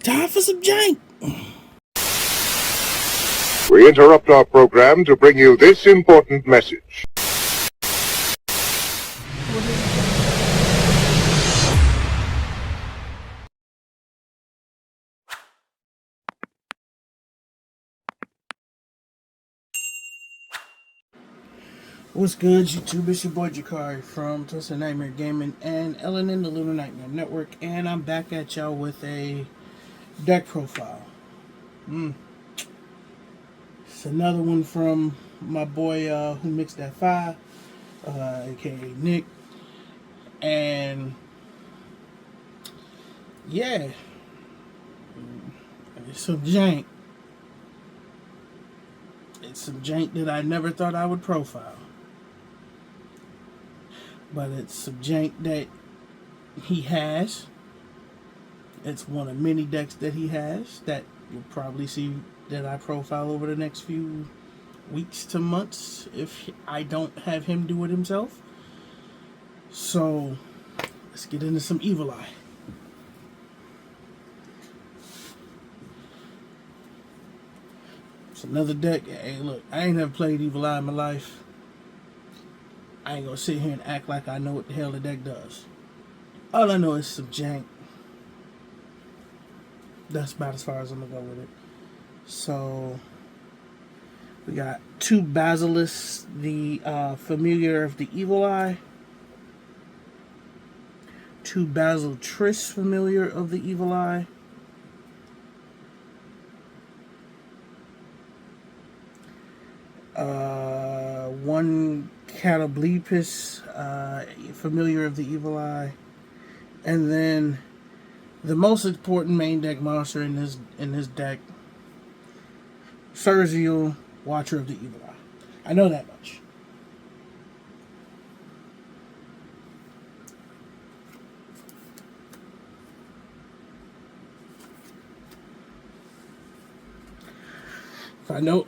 Time for some jank. We interrupt our program to bring you this important message. What's good, YouTube? It's your boy Jakari from Twisted Nightmare Gaming and LNN, the Lunar Nightmare Network, and I'm back at y'all with a deck profile. It's another one from my boy Whomixdthatfire, aka Nick, and yeah, it's some jank. It's some jank that I never thought I would profile. But it's some jank that he has. It's one of many decks that he has that you'll probably see that I profile over the next few weeks to months if I don't have him do it himself. So let's get into some Evil Eye. It's another deck. Hey, look, I ain't never played Evil Eye in my life. I ain't gonna sit here and act like I know what the hell the deck does. All I know is some jank. That's about as far as I'm gonna go with it. So we got two Basilisks, the Familiar of the Evil Eye, two Basil-Triss, Familiar of the Evil Eye, one Catoblepis, Familiar of the Evil Eye, and then the most important main deck monster in this deck, Surziel, Watcher of the Evil Eye. I know that much.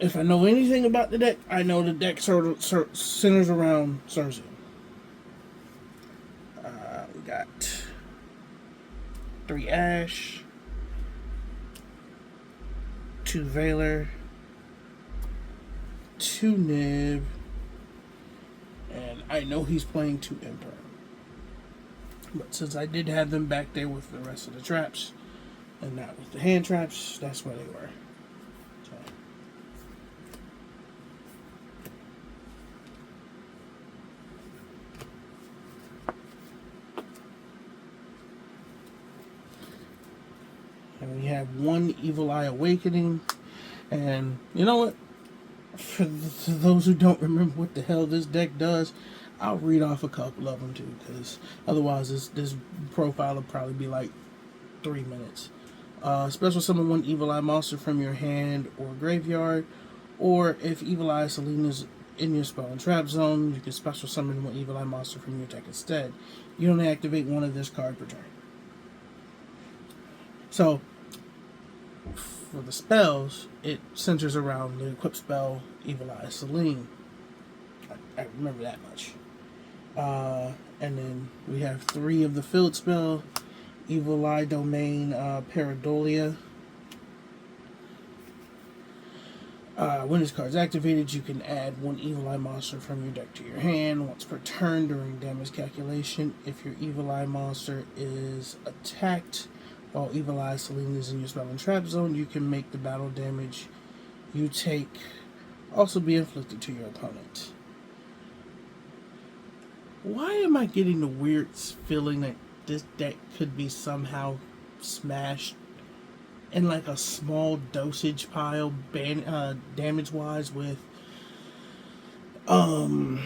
If I know anything about the deck, I know the deck centers around Surziel. We got 3 Ash, 2 Valor, 2 Nib, and I know he's playing 2 Emperor. But since I did have them back there with the rest of the traps, and not with the hand traps, that's where they were. So. And we have one Evil Eye Awakening, and you know what? For those who don't remember what the hell this deck does, I'll read off a couple of them too, because otherwise this profile will probably be like 3 minutes. Special summon one Evil Eye monster from your hand or graveyard, or if Evil Eye Selene is in your spell and trap zone, you can special summon one Evil Eye monster from your deck instead. You only activate one of this card per turn. So for the spells, it centers around the equip spell Evil Eye Selene. I remember that much. And then we have 3 of the field spell Evil Eye Domain Pareidolia. When this card is activated, you can add one Evil Eye monster from your deck to your hand once per turn during damage calculation. If your Evil Eye monster is attacked while Evil Eye Selene is in your spell and trap zone, you can make the battle damage you take also be inflicted to your opponent. Why am I getting the weird feeling that this deck could be somehow smashed in like a small dosage pile damage wise with Ubel?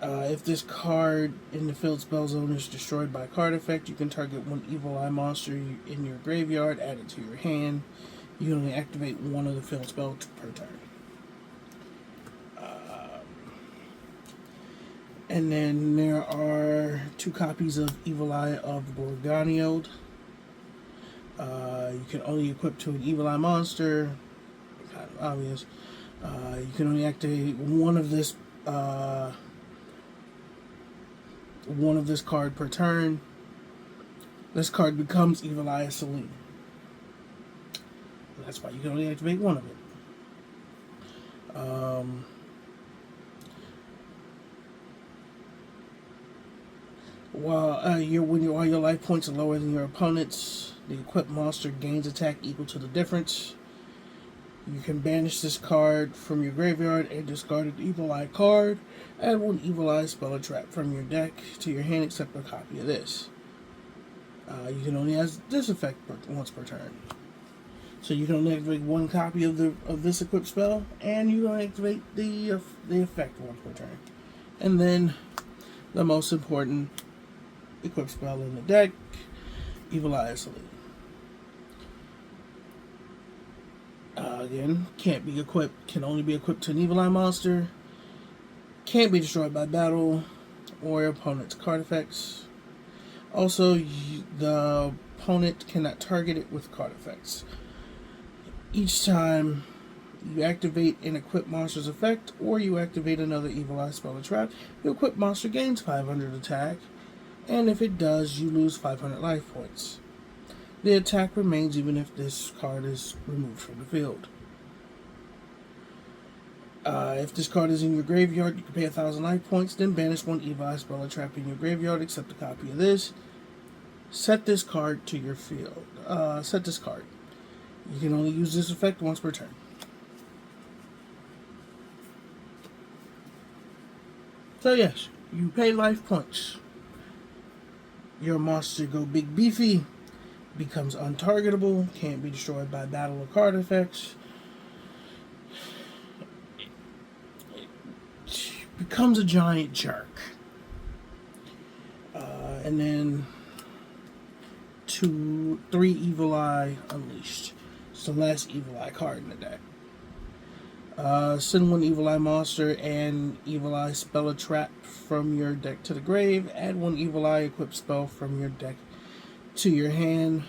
If this card in the field spell zone is destroyed by a card effect, you can target one Evil Eye monster in your graveyard, add it to your hand. You only activate one of the field spells per turn. And then there are 2 copies of Evil Eye of Gorganiode. You can only equip to an Evil Eye monster. Kind of obvious. You can only activate one of this one of this card per turn. This card becomes Evil Eye Celine. That's why you can only activate one of it. While your life points are lower than your opponent's, the equipped monster gains attack equal to the difference. You can banish this card from your graveyard and discard an Evil Eye card. Add one Evil Eye spell or trap from your deck to your hand, except a copy of this. You can only have this effect once per turn. So you can only activate one copy of this equipped spell, and you can activate the effect once per turn. And then the most important equipped spell in the deck, Evil Eye Celine. Again, can't be equipped, can only be equipped to an Evil Eye monster, can't be destroyed by battle or your opponent's card effects. Also, the opponent cannot target it with card effects. Each time you activate an equipped monster's effect or you activate another Evil Eye spell or trap, the equipped monster gains 500 attack, and if it does, you lose 500 life points. The attack remains even if this card is removed from the field. If this card is in your graveyard, you can pay 1,000 life points, then banish one Evil Eye spell or trap in your graveyard, except a copy of this. Set this card to your field. Set this card. You can only use this effect once per turn. So yes, you pay life points. Your monster go big beefy, becomes untargetable, can't be destroyed by battle or card effects. Becomes a giant jerk. And then 3 Evil Eye Unleashed. It's the last Evil Eye card in the deck. Send one Evil Eye monster and Evil Eye spell or trap from your deck to the grave. Add one Evil Eye equipped spell from your deck to your hand.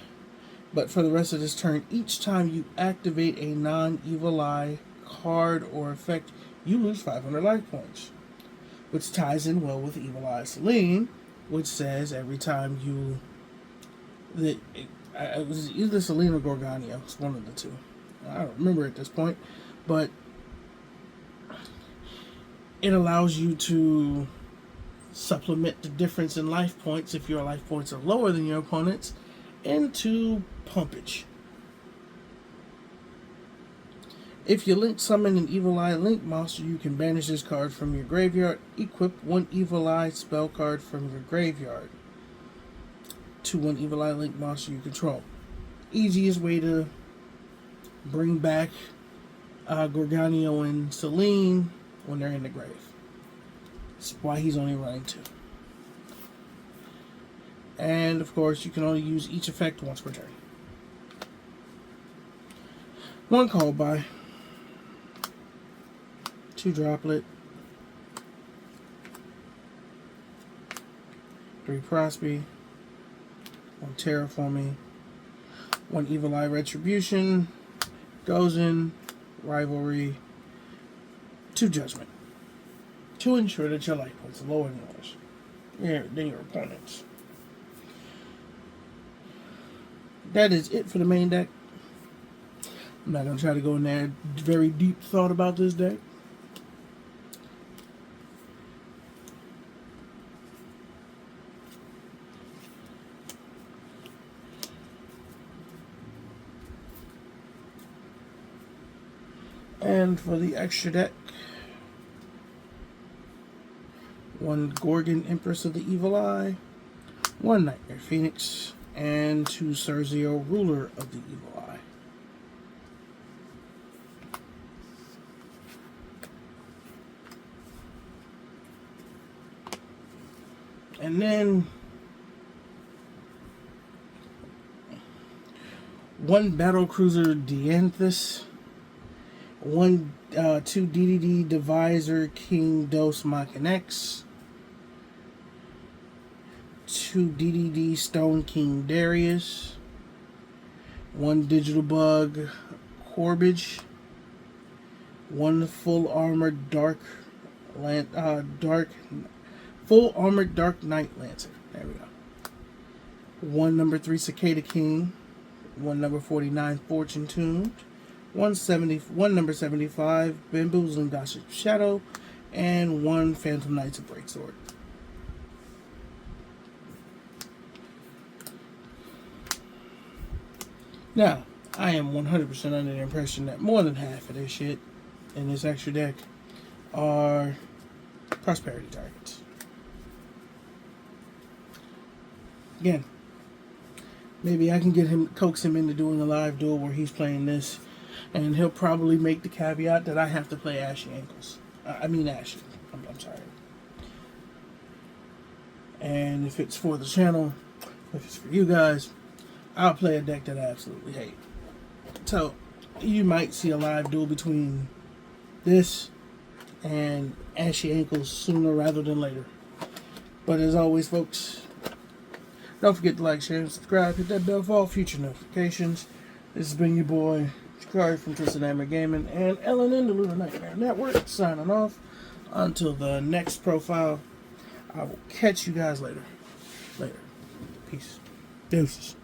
But for the rest of this turn, each time you activate a non-Evil Eye card or effect, you lose 500 life points. Which ties in well with Evil Eye Celine, which says every time you... it was either Celine or Gorgania. It's one of the two. I don't remember at this point. But it allows you to supplement the difference in life points if your life points are lower than your opponent's into pumpage. If you link summon an Evil Eye Link monster, you can banish this card from your graveyard. Equip one Evil Eye spell card from your graveyard to one Evil Eye Link monster you control. Easiest way to bring back Gorgonio and Celine when they're in the grave. That's why he's only running 2. And of course, you can only use each effect once per turn. 1 call by, 2 droplet, 3 Prosby, 1 Terraforming, 1 Evil Eye Retribution, goes in, Rivalry, 2 Judgment, to ensure that your life points are lower than your opponent's. That is it for the main deck. I'm not going to try to go in there very deep thought about this deck. And for the extra deck, 1 Gorgon Empress of the Evil Eye, 1 Nightmare Phoenix, and 2 Cerzio Ruler of the Evil Eye. And then 1 Battlecruiser Dianthus, 2 DDD Divisor King Dos Machinex, 2 DDD Stone King Darius, 1 Digital Bug Corbage, 1 Full Armor Full Full Armored Dark Knight Lancer. There we go. 1 number 3 Cicada King. 1 number 49 Fortune Tuned. 1 number 75 Bamboozling Gossip Shadow. And 1 Phantom Knights of Breaksword. Now, I am 100% under the impression that more than half of this shit in this extra deck are prosperity targets. Again, maybe I can coax him into doing a live duel where he's playing this, and he'll probably make the caveat that I have to play Ashy Ankles. Ashy. I'm sorry. And if it's for the channel, if it's for you guys, I'll play a deck that I absolutely hate. So, you might see a live duel between this and Ashy Ankles sooner rather than later. But as always, folks, don't forget to like, share, and subscribe. Hit that bell for all future notifications. This has been your boy, Shikari from Twisted Hammer Gaming and Ellen in the Lunar Nightmare Network, signing off. Until the next profile, I will catch you guys later. Peace. Deuces.